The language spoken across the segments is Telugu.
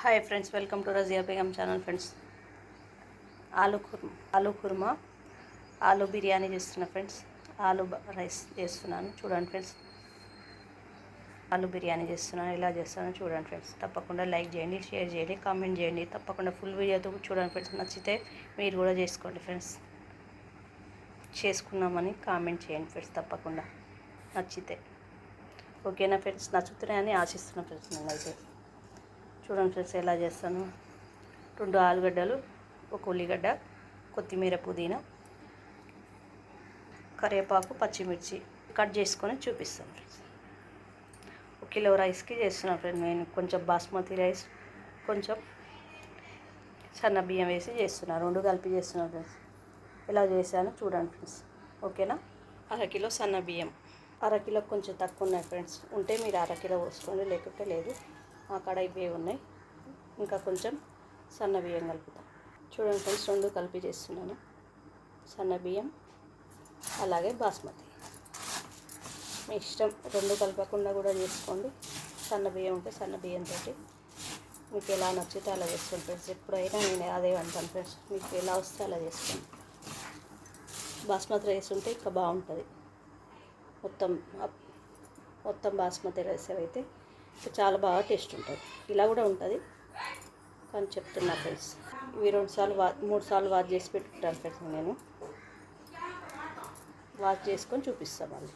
Hi friends, welcome to Razia Begum channel. Friends, ఆలు కుర్మా ఆలు బిర్యానీ చేస్తున్నా ఫ్రెండ్స్. రైస్ చేస్తున్నాను చూడండి ఫ్రెండ్స్. ఆలు బిర్యానీ చేస్తున్నాను, ఎలా చేస్తానో చూడండి ఫ్రెండ్స్. తప్పకుండా లైక్ చేయండి, షేర్ చేయండి, కామెంట్ చేయండి. తప్పకుండా ఫుల్ వీడియోతో చూడండి ఫ్రెండ్స్. నచ్చితే మీరు కూడా చేసుకోండి ఫ్రెండ్స్. చేసుకున్నామని కామెంట్ చేయండి ఫ్రెండ్స్, తప్పకుండా నచ్చితే. ఓకేనా ఫ్రెండ్స్? నచ్చుతున్నాయని ఆశిస్తున్నాను ఫ్రెండ్స్. నేనైతే చూడండి ఫ్రెండ్స్ ఎలా చేస్తాను. 2 ఆలుగడ్డలు, 1 ఉల్లిగడ్డ, కొత్తిమీర, పుదీనా, కరివేపాకు, పచ్చిమిర్చి కట్ చేసుకొని చూపిస్తాను ఫ్రెండ్స్. 1 కిలో రైస్కి చేస్తున్నాను ఫ్రెండ్స్. నేను కొంచెం బాస్మతి రైస్, కొంచెం సన్న బియ్యం వేసి చేస్తున్నాను. 2 కలిపి చేస్తున్నాను ఫ్రెండ్స్. ఎలా చేశానో చూడండి ఫ్రెండ్స్. ఓకేనా? 1/2 కిలో సన్న బియ్యం. 1/2 కిలో కొంచెం తక్కువ ఉన్నాయి ఫ్రెండ్స్. ఉంటే మీరు 1/2 కిలో పోసుకోండి, లేకపోతే లేదు. మా కాడ ఇవే ఉన్నాయి. ఇంకా కొంచెం సన్న బియ్యం కలుపుతాం. చూడండి ఫ్రెండ్స్, 2 కలిపి చేస్తున్నాను. సన్న బియ్యం అలాగే బాస్మతి. మీ ఇష్టం, 2 కలపకుండా కూడా చేసుకోండి. సన్న బియ్యం ఉంటే సన్న బియ్యంతో మీకు ఎలా నచ్చితే అలా చేసుకోండి ఫ్రెండ్స్. ఎప్పుడైనా నేను అదే అంటాను ఫ్రెండ్స్, మీకు ఎలా వస్తే అలా చేసుకోండి. బాస్మతి రైస్ ఉంటే ఇంకా బాగుంటుంది. మొత్తం బాస్మతి రైస్ అయితే చాలా బాగా టేస్ట్ ఉంటుంది. ఇలా కూడా ఉంటుంది కానీ చెప్తున్నా ఫ్రెండ్స్. ఇవి 3 సార్లు వాష్ చేసి పెట్టుకుంటాను ఫ్రెండ్స్. నేను వాష్ చేసుకొని చూపిస్తాను. మళ్ళీ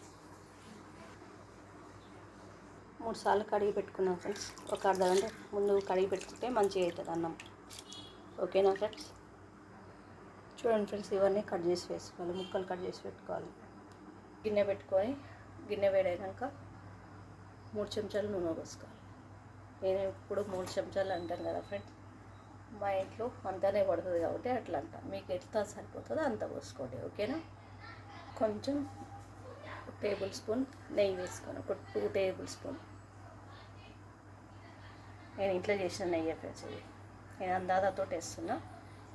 3 సార్లు కడిగి పెట్టుకున్నాను ఫ్రెండ్స్. ఒక అర్ధగంట ముందు కడిగి పెట్టుకుంటే మంచిగా అవుతుంది అన్నం. ఓకేనా ఫ్రెండ్స్? చూడండి ఫ్రెండ్స్, ఇవన్నీ కట్ చేసి వేసుకోవాలి, ముక్కలు కట్ చేసి పెట్టుకోవాలి. గిన్నె పెట్టుకొని, గిన్నె వేడైనాక 3 చెంచాలు నూనె పోసుకోవాలి. నేను ఇప్పుడు 3 చెంచాలు అంటాను కదా ఫ్రెండ్స్. మా ఇంట్లో అంతనే పడుతుంది కాబట్టి అట్లా అంట. మీకు ఎంత సరిపోతుందో అంత పోసుకోండి. ఓకేనా? కొంచెం టేబుల్ స్పూన్ నెయ్యి వేసుకొని, ఒక 2 టేబుల్ స్పూన్. నేను ఇంట్లో చేసిన నెయ్యి ఫ్రెండ్స్. ఇది నేను అందాజతో వేస్తున్నా,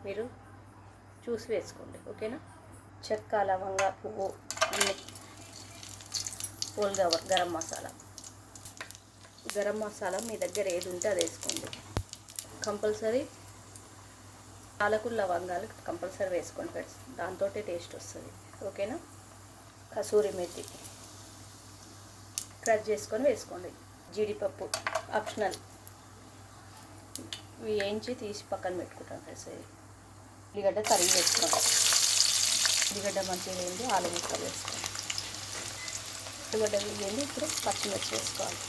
మీరు చూసి వేసుకోండి. ఓకేనా? చెక్క, లవంగ, పువ్వు, అన్ని, గరం మసాలా. గరం మసాలా మీ దగ్గర ఏది ఉంటే అది వేసుకోండి. కంపల్సరీ పాలకులు, లవంగాలు కంపల్సరీ వేసుకోండి ఫ్రెండ్స్. దాంతో టేస్ట్ వస్తుంది. ఓకేనా? కసూరి మేతి క్రష్ చేసుకొని వేసుకోండి. జీడిపప్పు ఆప్షనల్, ఇవి వేయించి తీసి పక్కన పెట్టుకుంటాను ఫ్రెండ్స్. ఇది ఉల్లిగడ్డ తరిగి వేసుకోండి. ఉల్లిగడ్డ మంచిగా వేయండి. ఆలు ముక్కలు వేసుకోండి. ఉల్లిగడ్డ వేయండి. ఇప్పుడు పచ్చిమిర్చి వేసుకోవాలి.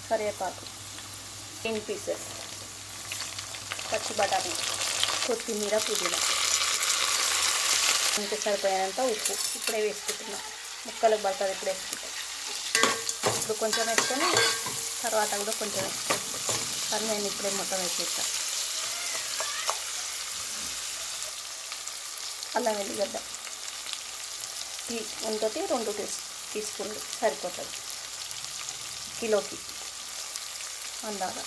కరివేపాకు, 10 పీసెస్, పచ్చి బఠానీ, కొత్తిమీర, పుదీనా, ఇంత సరిపోయినంత ఉప్పు. ఇప్పుడే వేసుకుంటున్నాం, ముక్కలకు పడుతుంది. ఇప్పుడు వేసుకుంటాం. ఇప్పుడు కొంచెం వేసుకొని తర్వాత కూడా కొంచెం వేసుకుంటాం. కానీ నేను ఇప్పుడే మొత్తం వేసేస్తాను. అల్లం వెల్లిగడ్డ ఇంతటి 2 టీ స్పూన్లు సరిపోతుంది కిలోకి. అందాక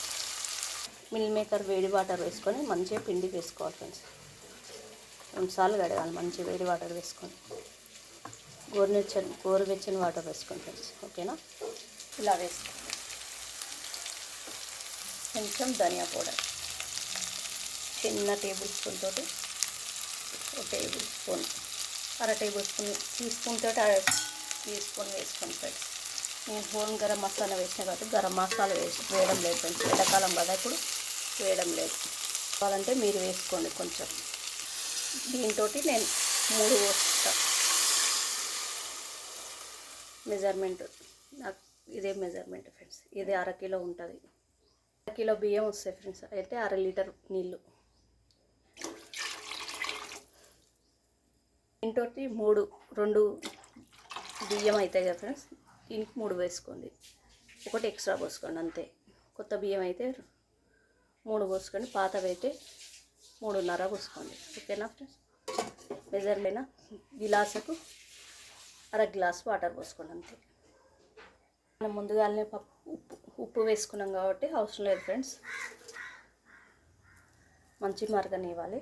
మిల్ మేకర్ వేడి వాటర్ వేసుకొని మంచిగా పిండి వేసుకోవాలి ఫ్రెండ్స్. 2 సార్లు కడగాలి మంచిగా వేడి వాటర్ వేసుకొని. గోరువెచ్చని వాటర్ వేసుకోండి ఫ్రెండ్స్. ఓకేనా? ఇలా వేసుకోండి. కొంచెం ధనియా పౌడర్ చిన్న టేబుల్ స్పూన్ తోటి, 1 tablespoon, 1/2 tablespoon, teaspoon తోటి 1/2 టీ స్పూన్ వేసుకోండి ఫ్రెండ్స్. నేను హోల్ గరం మసాలా వేసిన కాబట్టి గరం మసాలా వేయడం లేదు ఫ్రెండ్స్. ఎండాకాలం కదా, ఇప్పుడు వేయడం లేదు. కావాలంటే మీరు వేసుకోండి కొంచెం. దీంతో నేను 3 వేస్తా. మెజర్మెంట్ నాకు ఇదే మెజర్మెంట్ ఫ్రెండ్స్. ఇది 1/2 కిలో ఉంటుంది. 1/2 కిలో బియ్యం వస్తాయి ఫ్రెండ్స్. అయితే 1/2 లీటర్ నీళ్ళు. దీంతో 2 బియ్యం అవుతాయి కదా ఫ్రెండ్స్. దీనికి 3 వేసుకోండి. 1 ఎక్స్ట్రా పోసుకోండి అంతే. కొత్త బియ్యం అయితే 3 పోసుకోండి, పాతవి అయితే 3.5 పోసుకోండి. ఓకేనా ఫ్రెండ్స్? మెజర్మెంట్ గిలాసుకు 1/2 గ్లాస్ వాటర్ పోసుకోండి అంతే. మనం ముందుగానే ఉప్పు వేసుకున్నాం కాబట్టి అవసరం లేదు ఫ్రెండ్స్. మంచి మరగనివ్వాలి.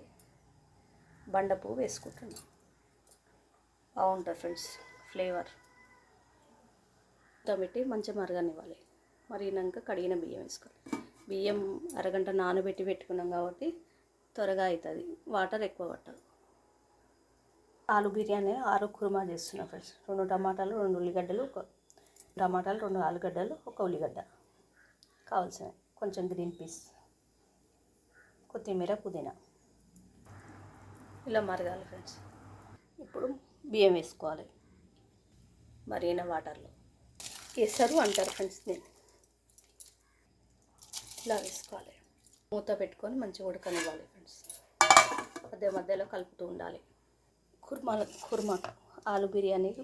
బండ పువ్వు వేసుకుంటున్నాం, బాగుంటుంది ఫ్రెండ్స్ ఫ్లేవర్. పెట్టి మంచిగా మరగనివ్వాలి. మరిగినాక కడిగిన బియ్యం వేసుకోవాలి. బియ్యం అరగంట నానబెట్టి పెట్టుకున్నాం కాబట్టి త్వరగా అవుతుంది, వాటర్ ఎక్కువ పట్టదు. ఆలు బిర్యానీ ఆలు కుర్మా చేస్తున్నా ఫ్రెండ్స్. 2 టమాటాలు, 2 ఉల్లిగడ్డలు, 2 ఆలుగడ్డలు, 1 ఉల్లిగడ్డ కావాల్సినవి, కొంచెం గ్రీన్ పీస్, కొత్తిమీర, పుదీనా. ఇలా మరగాలి ఫ్రెండ్స్. ఇప్పుడు బియ్యం వేసుకోవాలి మరిగిన వాటర్లో. కేసరు అంటారు ఫ్రెండ్స్ దీన్ని. ఇలా వేసుకోవాలి. మూత పెట్టుకొని మంచిగా ఉడకనివ్వాలి ఫ్రెండ్స్. మధ్య మధ్యలో కలుపుతూ ఉండాలి. కుర్మా ఆలు బిర్యానీకి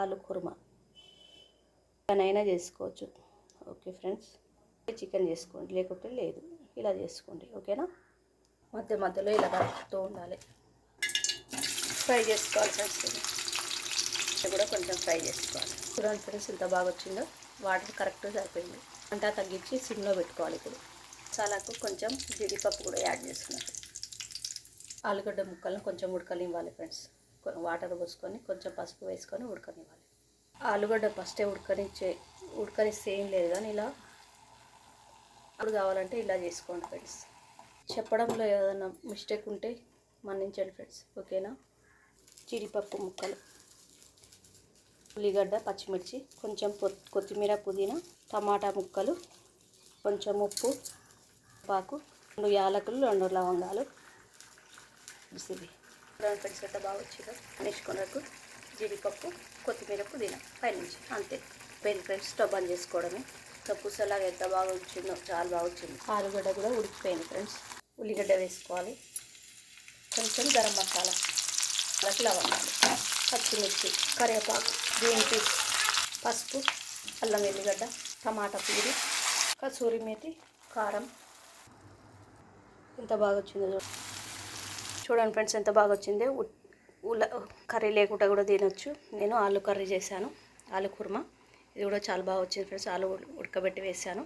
ఆలు కుర్మా చికెన్ చేసుకోవచ్చు. ఓకే ఫ్రెండ్స్, చికెన్ చేసుకోండి, లేకుంటే లేదు, ఇలా చేసుకోండి. ఓకేనా? మధ్య మధ్యలో ఇలా కలుపుతూ ఉండాలి. ఫ్రై చేసుకోవాలి ఫ్రెండ్స్. ఇది కూడా కొంచెం ఫ్రై చేసుకోవాలి. చూడండి ఫ్రెండ్స్ ఎంత బాగా వచ్చిందో. వాటర్ కరెక్ట్గా సరిపోయింది. అంతా తగ్గించి సిమ్లో పెట్టుకోవాలి. ఇప్పుడు మసాలాకు కొంచెం జీడిపప్పు కూడా యాడ్ చేస్తున్నారు. ఆలుగడ్డ ముక్కలను కొంచెం ఉడకనివ్వాలి ఫ్రెండ్స్. వాటర్ పోసుకొని కొంచెం పసుపు వేసుకొని ఉడకనివ్వాలి. ఆలుగడ్డ ఫస్టే ఉడకనిస్తే ఏం లేదు, కానీ ఇలా ఇప్పుడు కావాలంటే ఇలా చేసుకోండి ఫ్రెండ్స్. చెప్పడంలో ఏదైనా మిస్టేక్ ఉంటే మన్నించండి ఫ్రెండ్స్. ఓకేనా? జీడిపప్పు ముక్కలు, ఉల్లిగడ్డ, పచ్చిమిర్చి, కొంచెం కొత్తిమీర, పుదీనా, టమాటా ముక్కలు, కొంచెం ఉప్పు, పాకు, 2 యాలకులు, 2 లవంగాలు. ఇది ఫ్రెండ్స్ ఎంత బాగా వచ్చిందో. అనేసుకున్నకు జీడిపప్పు, కొత్తిమీర, పుదీనా పైనుంచి. అంతే ఫ్రెండ్స్. స్టవ్ బంద్ చేసుకోవడమే. పుసలాగా ఎంత బాగా వచ్చిందో, చాలా బాగా వచ్చింది. ఆలుగడ్డ కూడా ఉడికిపోయింది ఫ్రెండ్స్. ఉల్లిగడ్డ వేసుకోవాలి, కొంచెం గరం మసాలా, లవంగాలు, పచ్చిమిర్చి, కరివేపాకు, గ్రీన్ పీస్, పసుపు, అల్లం వెల్లిగడ్డ, టమాటా ప్యూరీ, కసూరి మేతి, కారం. ఎంత బాగా వచ్చిందో చూడండి ఫ్రెండ్స్. ఎంత బాగా వచ్చిందో. కర్రీ లేకుండా కూడా తినొచ్చు. నేను ఆలు కర్రీ చేశాను, ఆలు కుర్మా. ఇది కూడా చాలా బాగా వచ్చింది ఫ్రెండ్స్. ఆలు ఉడకబెట్టి వేసాను.